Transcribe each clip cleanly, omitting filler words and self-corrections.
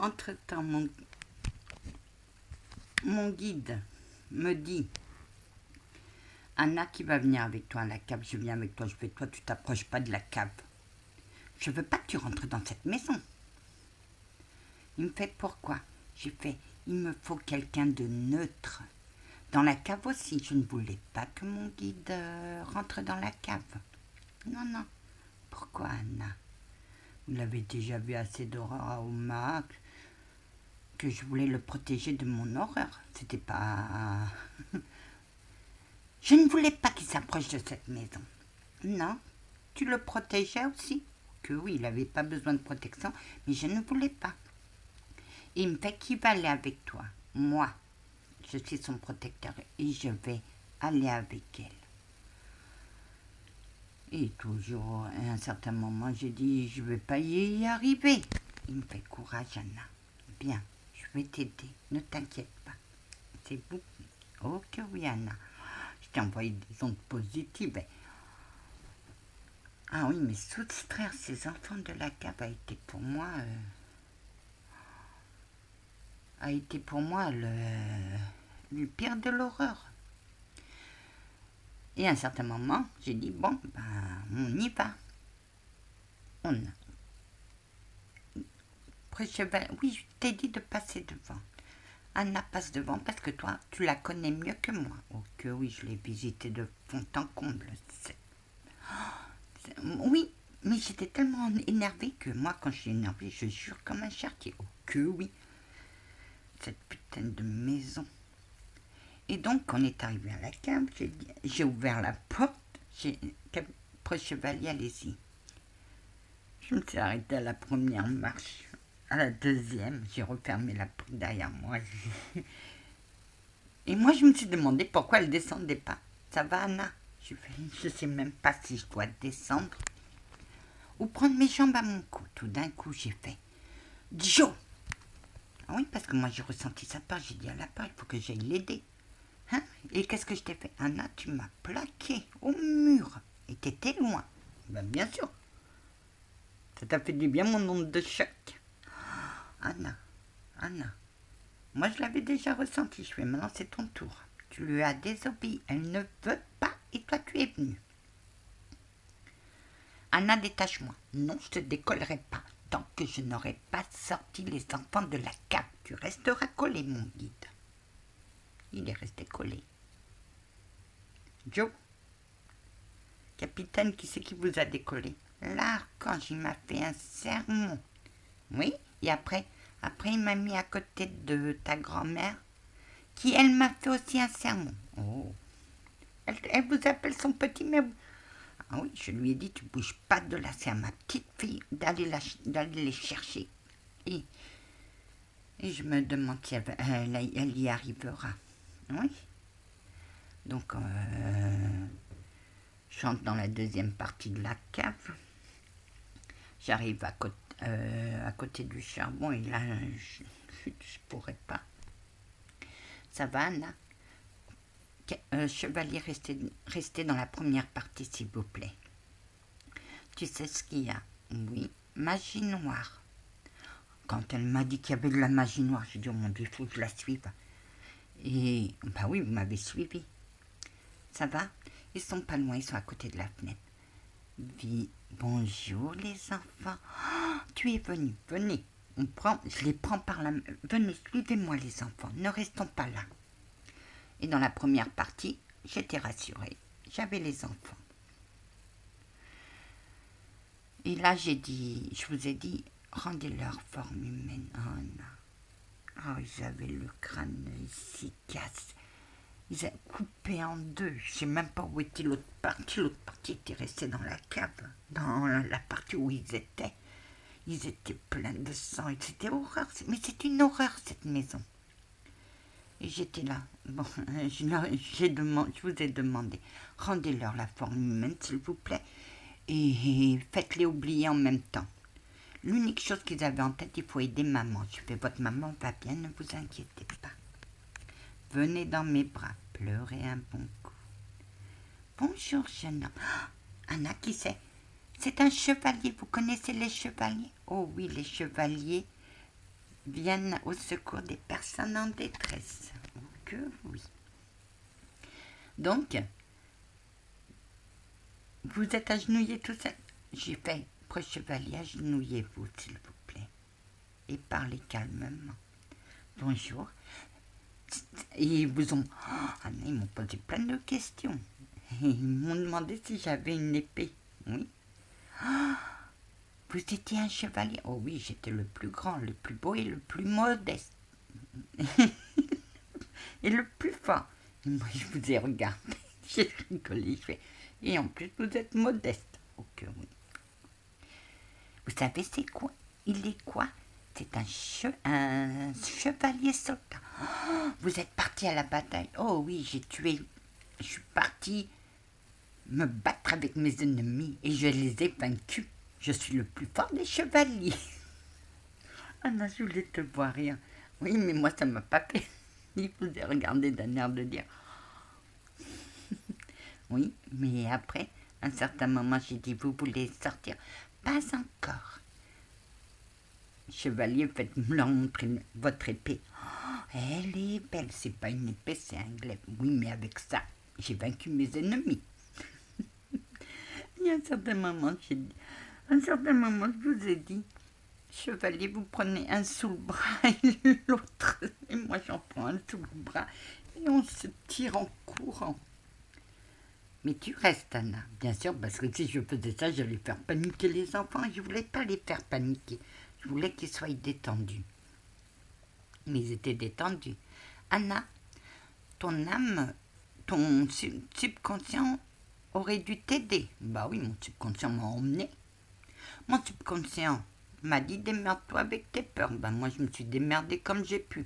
Entre-temps, mon guide me dit, Anna qui va venir avec toi à la cave, je viens avec toi, je fais toi, tu t'approches pas de la cave. Je veux pas que tu rentres dans cette maison. Il me fait pourquoi? J'ai fait, il me faut quelqu'un de neutre. Dans la cave aussi, je ne voulais pas que mon guide rentre dans la cave. Non, non. Pourquoi, Anna? Vous l'avez déjà vu assez d'horreur à Omaha que je voulais le protéger de mon horreur. C'était pas... Je ne voulais pas qu'il s'approche de cette maison. Non, tu le protégeais aussi. Que oui, il n'avait pas besoin de protection, mais je ne voulais pas. Il me fait qu'il va aller avec toi. Moi, je suis son protecteur et je vais aller avec elle. Et toujours, à un certain moment, j'ai dit, je ne vais pas y arriver. Il me fait courage, Anna. Bien, je vais t'aider, ne t'inquiète pas. C'est vous. Oh que oui, Anna. Je t'ai envoyé des ondes positives. Ah oui, mais soustraire ces enfants de la cave a été pour moi... le pire de l'horreur. Et à un certain moment, j'ai dit, bon, ben, on y va. Oui, je t'ai dit de passer devant. Anna passe devant parce que toi, tu la connais mieux que moi. Oh que oui, je l'ai visitée de fond en comble. Oui, mais j'étais tellement énervée que moi, quand je suis énervée, je jure comme un chartier. Oh que oui, cette putain de maison. Et donc, on est arrivé à la cave, j'ai ouvert la porte, j'ai dit, chevalier, allez-y. Je me suis arrêtée à la première marche. À la deuxième, j'ai refermé la porte derrière moi. Et moi, je me suis demandé pourquoi elle ne descendait pas. Ça va, Anna? Je ne sais même pas si je dois descendre ou prendre mes jambes à mon cou. Tout d'un coup, j'ai fait Joe. Ah oui, parce que moi, j'ai ressenti sa peur. J'ai dit à la peur, il faut que j'aille l'aider. Hein? Et qu'est-ce que je t'ai fait? Anna, tu m'as plaqué au mur. Et t'étais loin. Ben, bien sûr. Ça t'a fait du bien, mon onde de choc. Anna, moi je l'avais déjà ressenti. Je fais, maintenant c'est ton tour. Tu lui as désobéi. Elle ne veut pas et toi tu es venu. Anna, détache-moi. Non, je te décollerai pas. Tant que je n'aurai pas sorti les enfants de la cave, tu resteras collé, mon guide. Il est resté collé. Joe, capitaine, qui c'est qui vous a décollé? L'archange, il m'a fait un sermon. Oui, et après il m'a mis à côté de ta grand-mère, qui, elle, m'a fait aussi un sermon. Oh. Elle vous appelle son petit, mais... Ah oui, je lui ai dit, tu bouges pas de là, c'est à ma petite fille d'aller les chercher. Et je me demande si elle y arrivera. Oui. Donc, je rentre dans la deuxième partie de la cave. J'arrive à côté du charbon et là, je pourrais pas. Ça va, Anna? Chevalier, restez dans la première partie, s'il vous plaît. Tu sais ce qu'il y a? Oui, magie noire. Quand elle m'a dit qu'il y avait de la magie noire, j'ai dit, oh mon Dieu, il faut que je la suive. Et, bah oui, vous m'avez suivi. Ça va? Ils sont pas loin, ils sont à côté de la fenêtre. Bonjour les enfants. Oh, tu es venu, venez. Je les prends par la main. Venez, suivez-moi les enfants, ne restons pas là. Et dans la première partie, j'étais rassurée. J'avais les enfants. Et là, je vous ai dit, rendez leur forme humaine. Oh non. Oh, ils avaient le crâne ici casse. Ils avaient coupé en deux. Je ne sais même pas où était l'autre partie. L'autre partie était restée dans la cave. Dans la partie où ils étaient. Ils étaient pleins de sang. Et c'était horreur. Mais c'est une horreur, cette maison. Et j'étais là. Bon, je vous ai demandé, rendez-leur la forme humaine, s'il vous plaît, et faites-les oublier en même temps. L'unique chose qu'ils avaient en tête, il faut aider maman. Je fais, votre maman va bien, ne vous inquiétez pas. Venez dans mes bras, pleurez un bon coup. Bonjour, jeune homme. Oh, Anna, qui c'est? C'est un chevalier, vous connaissez les chevaliers? Oh oui, les chevaliers viennent au secours des personnes en détresse. Oh que oui. Donc, vous êtes agenouillé tout seul. J'ai fait, preux chevalier, agenouillez-vous, s'il vous plaît. Et parlez calmement. Bonjour. Et ils vous ont... ils m'ont posé plein de questions. Et ils m'ont demandé si j'avais une épée. Oui. Vous étiez un chevalier? Oh oui, j'étais le plus grand, le plus beau et le plus modeste. Et le plus fort. Et moi, je vous ai regardé. J'ai rigolé. Je fais, et en plus, vous êtes modeste. Ok, oui. Vous savez, c'est quoi? Il est quoi? C'est un chevalier soldat. Oh, vous êtes parti à la bataille? Oh oui, j'ai tué. Je suis parti me battre avec mes ennemis et je les ai vaincus. Je suis le plus fort des chevaliers. Ah non, je voulais te voir rire. Oui, mais moi, ça m'a pas fait. Il vous a regardé d'un air de dire. Oui, mais après, à un certain moment, j'ai dit, vous voulez sortir? Pas encore. Chevalier, faites-moi montrer votre épée. Oh, elle est belle, c'est pas une épée, c'est un glaive. Oui, mais avec ça, j'ai vaincu mes ennemis. Il y a un certain moment, je vous ai dit, chevalier, vous prenez un sous le bras et l'autre, et moi j'en prends un sous le bras, et on se tire en courant. Mais tu restes, Anna, bien sûr, parce que si je faisais ça, j'allais faire paniquer les enfants. Je voulais pas les faire paniquer. Je voulais qu'ils soient détendus. Mais ils étaient détendus. Anna, ton âme, ton subconscient aurait dû t'aider. Bah oui, mon subconscient m'a emmené. Mon subconscient m'a dit démerde-toi avec tes peurs. Ben moi, je me suis démerdée comme j'ai pu.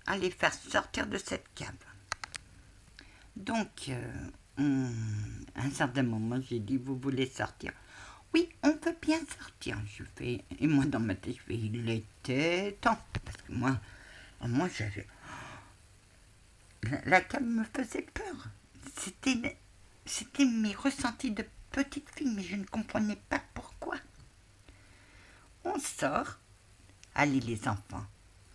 Allez faire sortir de cette cave. Donc, à un certain moment, j'ai dit, vous voulez sortir? Oui, on peut bien sortir. Je fais, et moi, dans ma tête, je fais, il était temps. Parce que moi j'avais... La cave me faisait peur. C'était mes ressentis de petite fille, mais je ne comprenais pas pourquoi. On sort. Allez les enfants,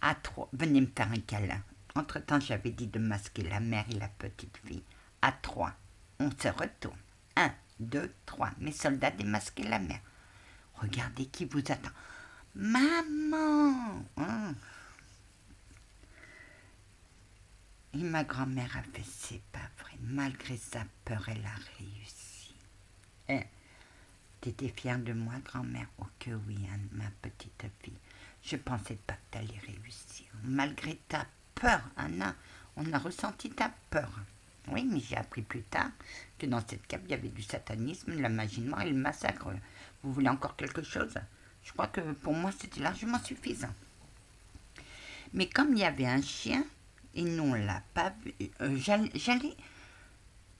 à trois, venez me faire un câlin. Entre-temps, j'avais dit de masquer la mère et la petite fille. À trois, on se retourne. 1, 2, 3. Mes soldats démasquez la mère. Regardez qui vous attend. Maman! Et ma grand-mère a fait, c'est pas vrai. Malgré sa peur, elle a réussi. T'étais fière de moi, grand-mère? Oh que oui, hein, ma petite fille. Je pensais pas que t'allais réussir. Malgré ta peur, Anna, on a ressenti ta peur. Oui, mais j'ai appris plus tard que dans cette cave, il y avait du satanisme, de la magie noire et le massacre. Vous voulez encore quelque chose? Je crois que pour moi, c'était largement suffisant. Mais comme il y avait un chien, et nous, on l'a pas vu,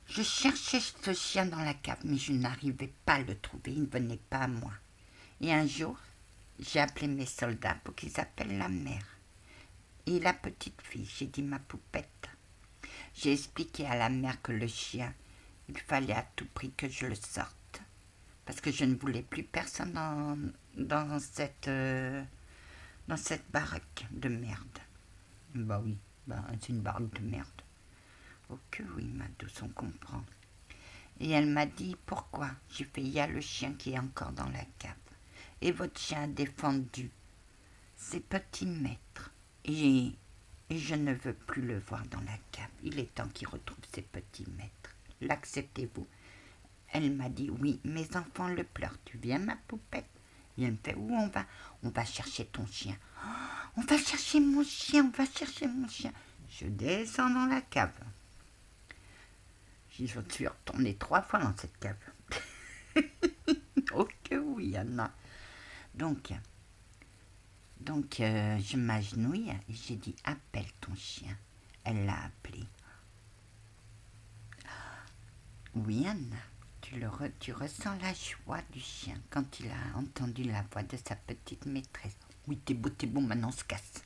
je cherchais ce chien dans la cave, mais je n'arrivais pas à le trouver, il ne venait pas à moi. Et un jour, j'ai appelé mes soldats pour qu'ils appellent la mère. Et la petite fille, j'ai dit ma poupette. J'ai expliqué à la mère que le chien, il fallait à tout prix que je le sorte. Parce que je ne voulais plus personne dans cette baraque de merde. Bah oui, c'est une baraque de merde. Oh que oui, ma douce, on comprend. Et elle m'a dit pourquoi. J'ai fait, il y a le chien qui est encore dans la cave. Et votre chien a défendu ses petits maîtres. Et je ne veux plus le voir dans la cave. Il est temps qu'il retrouve ses petits maîtres. L'acceptez-vous? Elle m'a dit oui, mes enfants le pleurent. Tu viens, ma poupette? Et elle me fait, où on va? On va chercher ton chien. Oh, on va chercher mon chien, Je descends dans la cave. Je suis retournée 3 fois dans cette cave. Oh que oui, Anna. Donc je m'agenouille et j'ai dit, appelle ton chien. Elle l'a appelé. Oui, Anna, tu ressens la joie du chien quand il a entendu la voix de sa petite maîtresse. Oui, t'es beau, maintenant on se casse.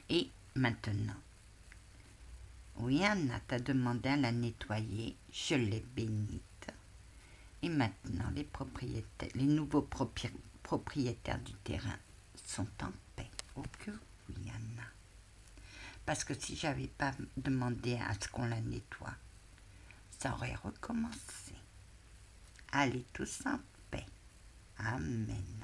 Et maintenant, oui, Anna t'a demandé à la nettoyer, je l'ai bénite. Et maintenant, les nouveaux propriétaires du terrain sont en paix. Oh que oui, Anna. Parce que si j'avais pas demandé à ce qu'on la nettoie, ça aurait recommencé. Allez tous en paix. Amen.